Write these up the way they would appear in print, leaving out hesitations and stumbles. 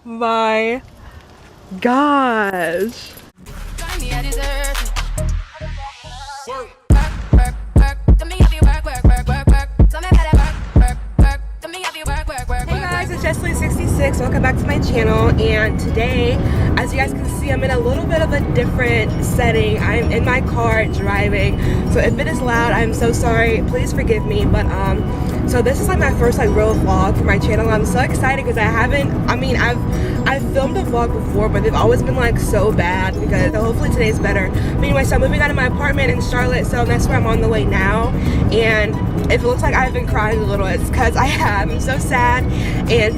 My gosh. Hey guys, it's Jessley66. Welcome back to my channel, and today, as you guys can see, I'm in a little bit of a different setting. I'm in my car driving, so if it is loud, I'm so sorry. Please forgive me. But so this is like my first like real vlog for my channel. I'm so excited because I've filmed a vlog before, but they've always been like so bad, because hopefully today's better. But anyway, so I'm moving out of my apartment in Charlotte, so that's where I'm on the way now. And if it looks like I've been crying a little, it's because I have. I'm so sad.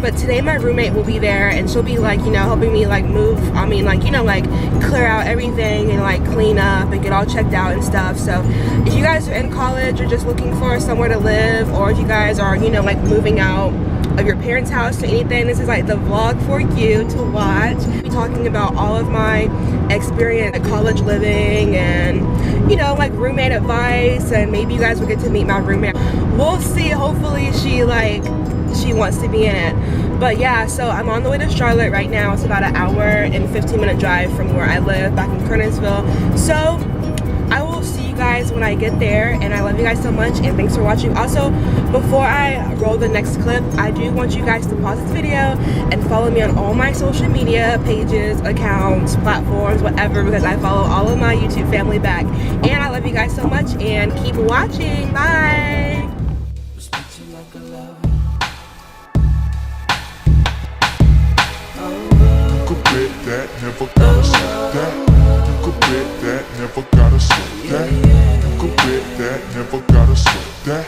But today my roommate will be there, and she'll be like, you know, helping me like move, like clear out everything and like clean up and get all checked out and stuff. So if you guys are in college or just looking for somewhere to live, or if you guys are, you know, like moving out of your parents' house or anything, this is like the vlog for you to watch. I'll be talking about all of my experience at college living, and you know, like roommate advice, and maybe you guys will get to meet my roommate. We'll see. Hopefully she wants to be in it. But yeah, so I'm on the way to Charlotte right now. It's about an hour and 15-minute drive from where I live back in Kernersville. So I will see you guys when I get there, and I love you guys so much, and thanks for watching. Also, before I roll the next clip, I do want you guys to pause this video and follow me on all my social media pages, accounts, platforms, whatever, because I follow all of my YouTube family back. And I love you guys so much, and keep watching. Bye. Never gotta say that. You could bet that, never gotta say that. You could bet that, never gotta say that.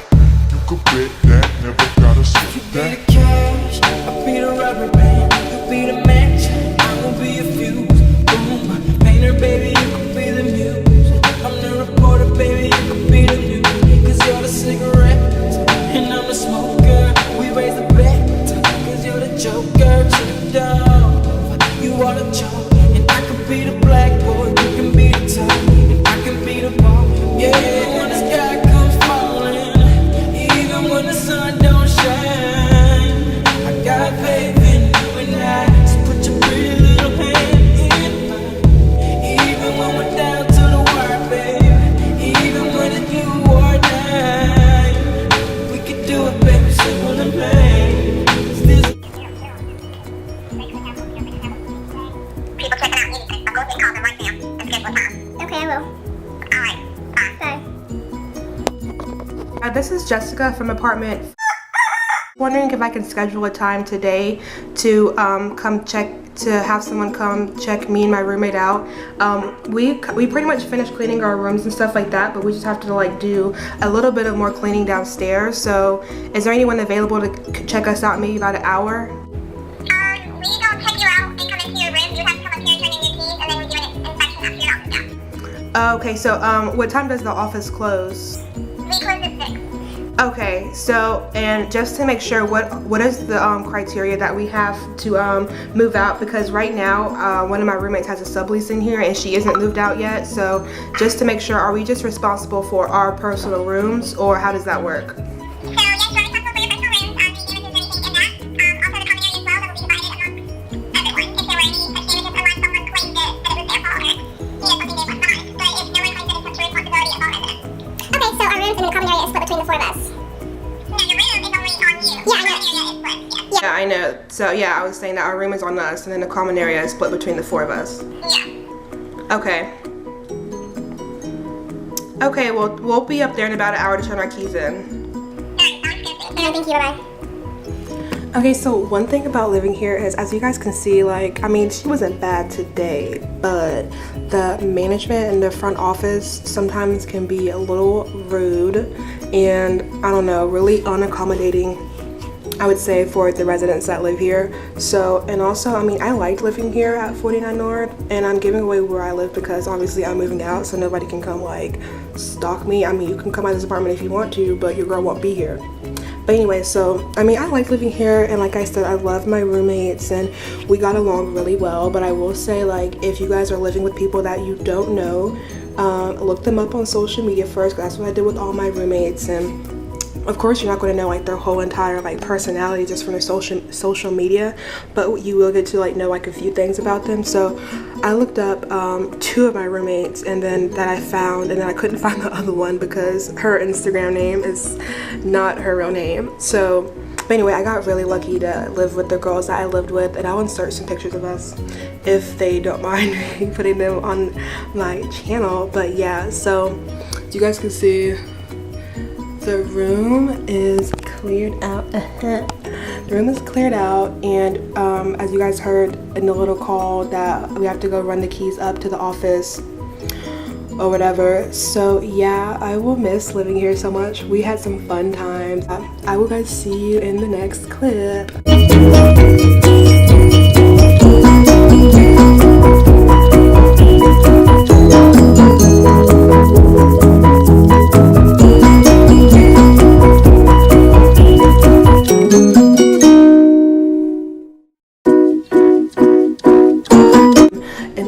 You could bet that, never gotta say that. You be the cash, I'll be the rubber band. You be the match, I will be a fuse. Boom, painter, baby, you could be the muse. I'm the reporter, baby, you could be the news. Cause you're the cigarette, and I'm the smoker. We raise the bet, cause you're the joker to the dove. You are the joke. Be the blackboard, you can be the top, and I can be the ball. Yeah, when the sky comes falling, even when the sun don't shine, I got faith in you and I. So put your pretty little hand in mine. Even when we're down to the wire, baby. Even when it's you or I, we can do it, baby, simple and plain. People checking out meetings. I'll go and call them right now and schedule a time. Okay, I will. Alright, bye. Bye. This is Jessica from apartment. Wondering if I can schedule a time today to have someone come check me and my roommate out. We pretty much finished cleaning our rooms and stuff like that, but we just have to like do a little bit of more cleaning downstairs. So is there anyone available to check us out maybe about an hour? We don't take you out and come into your room. You have to come up here and turn in your keys, and then we do an inspection after your office now. Okay, so what time does the office close? We close at 6. Okay, so, and just to make sure, what is the criteria that we have to move out? Because right now one of my roommates has a sublease in here and she isn't moved out yet. So just to make sure, are we just responsible for our personal rooms, or how does that work? Yeah, I know. So yeah, I was saying that our room is on us, and then the common area is split between the 4 of us. Yeah. Okay. Okay, well, we'll be up there in about an hour to turn our keys in. Alright, sounds good. Thank you, bye-bye. Okay, so one thing about living here is, as you guys can see, like, I mean, she wasn't bad today, but the management and the front office sometimes can be a little rude and, I don't know, really unaccommodating, I would say, for the residents that live here. So, and also, I mean, I liked living here at 49 North, and I'm giving away where I live because obviously I'm moving out, so nobody can come like stalk me. I mean, you can come out of this apartment if you want to, but your girl won't be here. But anyway, so I mean, I like living here, and like I said, I love my roommates and we got along really well. But I will say, like, if you guys are living with people that you don't know, look them up on social media first. That's what I did with all my roommates, and Of course, you're not going to know like their whole entire like personality just from their social media, but you will get to like know like a few things about them. So I looked up 2 of my roommates, and then that I found, and then I couldn't find the other one because her Instagram name is not her real name. So but anyway, I got really lucky to live with the girls that I lived with, and I'll insert some pictures of us if they don't mind me putting them on my channel. But yeah, so you guys can see the room is cleared out. The room is cleared out, and as you guys heard in the little call that we have to go run the keys up to the office or whatever. So yeah, I will miss living here so much. We had some fun times. I will guys see you in the next clip.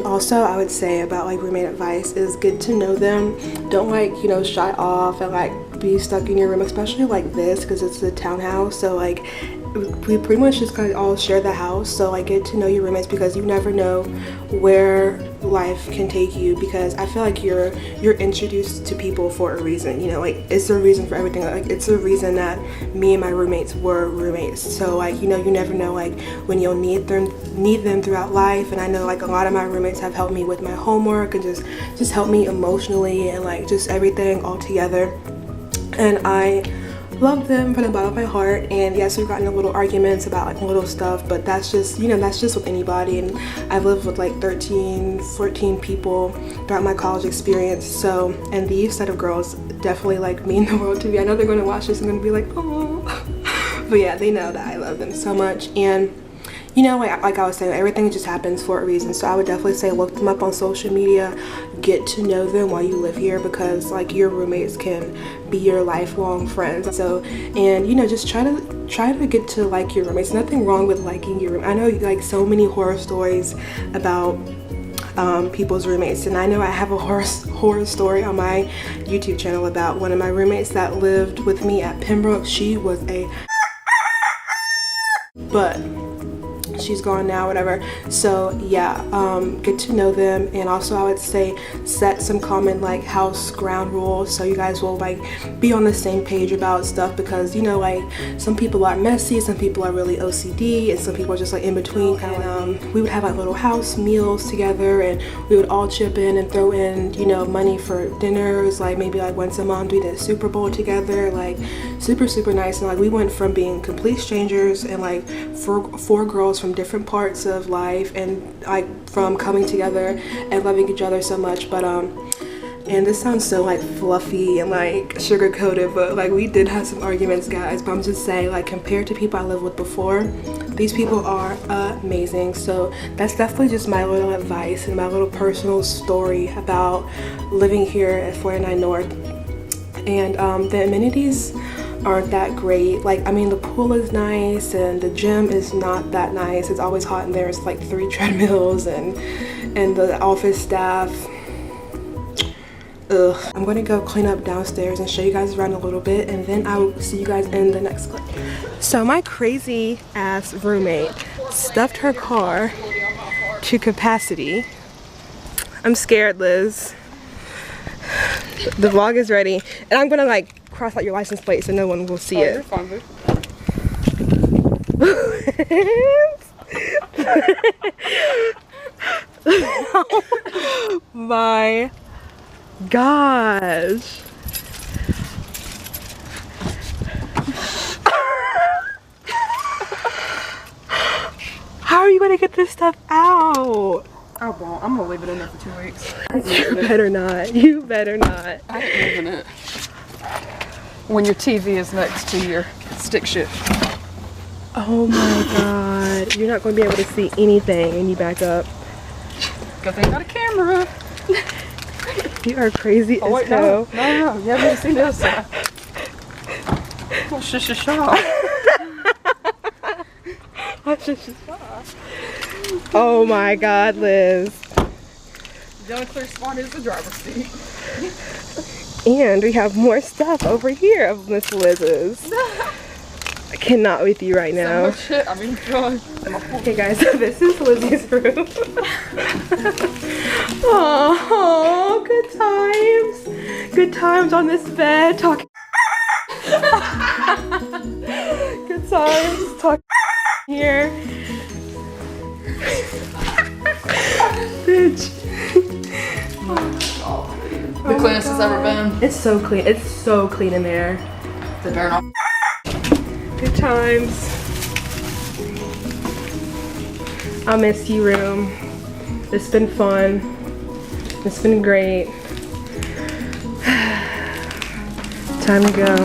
Also, I would say about like roommate advice is get to know them. Don't like, you know, shy off and like be stuck in your room, especially like this because it's a townhouse. So like we pretty much just kind of all share the house. So like get to know your roommates because you never know where life can take you, because I feel like you're introduced to people for a reason, you know, like it's a reason for everything. Like it's a reason that me and my roommates were roommates. So like, you know, you never know like when you'll need them throughout life. And I know like a lot of my roommates have helped me with my homework and just helped me emotionally and like just everything all together, and I love them from the bottom of my heart. And yes, we've gotten into little arguments about like little stuff, but that's just, you know, that's just with anybody. And I've lived with like 13-14 people throughout my college experience. So, and these set of girls definitely like mean the world to me. I know they're going to watch this and going to be like, oh, but yeah, they know that I love them so much. And you know, like I was saying, everything just happens for a reason. So I would definitely say look them up on social media, get to know them while you live here, because like your roommates can be your lifelong friends. So, and you know, just try to get to like your roommates. Nothing wrong with liking your room. I know like so many horror stories about people's roommates, and I know I have a horror story on my YouTube channel about one of my roommates that lived with me at Pembroke. She was but she's gone now, whatever. So yeah, get to know them. And also I would say set some common like house ground rules so you guys will like be on the same page about stuff, because you know, like some people are messy, some people are really OCD, and some people are just like in between. And we would have like little house meals together, and we would all chip in and throw in, you know, money for dinners, like maybe like once a month we did a Super Bowl together, like super nice. And like we went from being complete strangers and like four girls from different parts of life, and like from coming together and loving each other so much. But and this sounds so like fluffy and like sugar coated, but like we did have some arguments, guys. But I'm just saying, like compared to people I lived with before, these people are amazing. So that's definitely just my little advice and my little personal story about living here at 49 North. And the amenities aren't that great. Like, I mean, the pool is nice and the gym is not that nice. It's always hot in there. It's like 3 treadmills, and the office staff, ugh. I'm gonna go clean up downstairs and show you guys around a little bit, and then I will see you guys in the next clip. So my crazy ass roommate stuffed her car to capacity. I'm scared, Liz. The vlog is ready, and I'm gonna like cross out your license plate so no one will see it. You're fine, babe. Oh my gosh. How are you gonna get this stuff out? I won't. I'm gonna leave it in there for 2 weeks. You better not. You better not. I ain't leaving it. When your TV is next to your stick shift. Oh my god. You're not going to be able to see anything when you back up. Good thing I got a camera. You are crazy oh, as wait, hell. No. You haven't seen this side. Oh, Oh my god, Liz. The only clear spot is the driver's seat. And we have more stuff over here of Miss Liz's. I cannot with you right now. So much shit. I mean, God. Okay guys, so this is Lizzie's room. Oh, good times. Good times on this bed talking. Good times talking here. Bitch. The cleanest it's ever been. It's so clean. It's so clean in there. The bear not. Good times. I miss you, room. It's been fun. It's been great. Time to go. So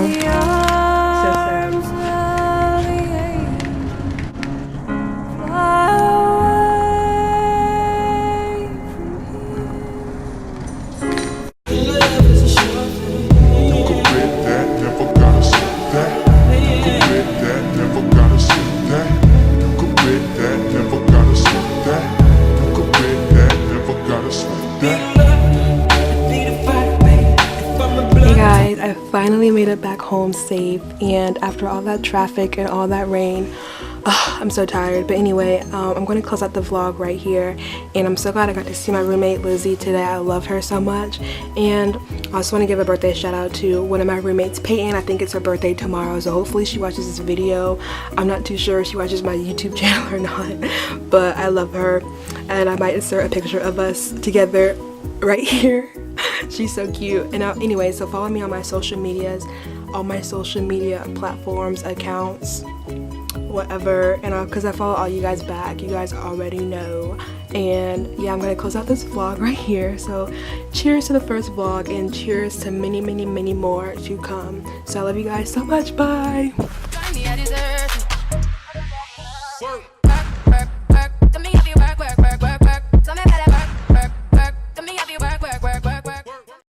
sad. You could bet that, never gotta slip that. You could bet that, never gotta slip that. You could bet that, never gotta slip that. You could bet that, never gotta slip that. Hey guys, I finally made it back home safe, and after all that traffic and all that rain, I'm so tired. But anyway, I'm going to close out the vlog right here, and I'm so glad I got to see my roommate Lizzie today. I love her so much. And I also want to give a birthday shout out to one of my roommates, Peyton. I think it's her birthday tomorrow, so hopefully she watches this video. I'm not too sure if she watches my YouTube channel or not, but I love her, and I might insert a picture of us together right here. She's so cute. And anyway, so follow me on my social medias, all my social media platforms, accounts, whatever, and because I follow all you guys back, you guys already know. And yeah, I'm gonna close out this vlog right here. So cheers to the first vlog, and cheers to many more to come. So I love you guys so much. Bye.